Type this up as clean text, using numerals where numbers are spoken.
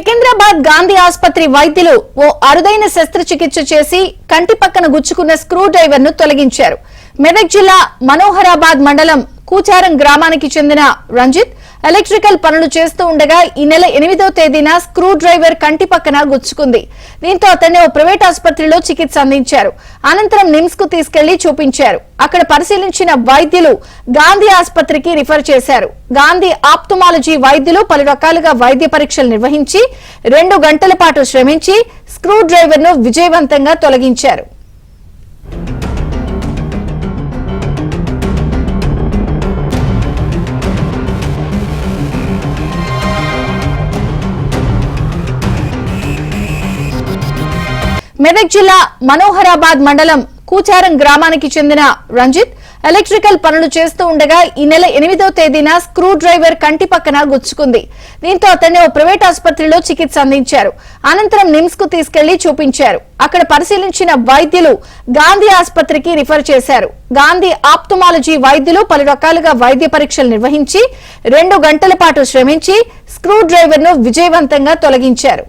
సికింద్రాబాద్ గాంధీ ఆసుపత్రి వైద్యులు ఓ అరుదైన శస్త్రచికిత్స చేసి కంటి పక్కన గుచ్చుకున్న స్క్రూ డ్రైవర్ ను తొలగించారు. మెదక్ జిల్లా మనోహరాబాద్ మండలం కూచారం గ్రామానికి చెందిన రంజిత్ ఎలక్ట్రికల్ పనులు చేస్తూ ఉండగా ఈ నెల 8వ తేదీన స్క్రూ డ్రైవర్ కంటి పక్కన గుచ్చుకుంది. దీంతో అతన్ని ఓ ప్రైవేట్ ఆసుపత్రిలో చికిత్స అందించారు. అనంతరం నిమ్స్ కు తీసుకెళ్లి చూపించారు. అక్కడ పరిశీలించిన వైద్యులు గాంధీ ఆసుపత్రికి రిఫర్ చేశారు. గాంధీ ఆప్థమాలజీ వైద్యులు పలు రకాలుగా వైద్య పరీక్షలు నిర్వహించి 2 గంటల పాటు శ్రమించి స్క్రూ డ్రైవర్ ను విజయవంతంగా తొలగించారు. మెదక్ జిల్లా మనోహరాబాద్ మండలం కూచారం గ్రామానికి చెందిన రంజిత్ ఎలక్ట్రికల్ పనులు చేస్తూ ఉండగా ఈ నెల 8వ తేదీన స్క్రూ డ్రైవర్ కంటి పక్కన గుచ్చుకుంది. దీంతో అతన్ని ఓ ప్రైవేట్ ఆసుపత్రిలో చికిత్స అందించారు. అనంతరం నిమ్స్ కు తీసుకెళ్లి చూపించారు. అక్కడ పరిశీలించిన వైద్యులు గాంధీ ఆసుపత్రికి రిఫర్ చేశారు. గాంధీ ఆప్థమాలజీ వైద్యులు పలు రకాలుగా వైద్య పరీక్షలు నిర్వహించి 2 గంటల పాటు శ్రమించి స్క్రూ డ్రైవర్ ను విజయవంతంగా తొలగించారు.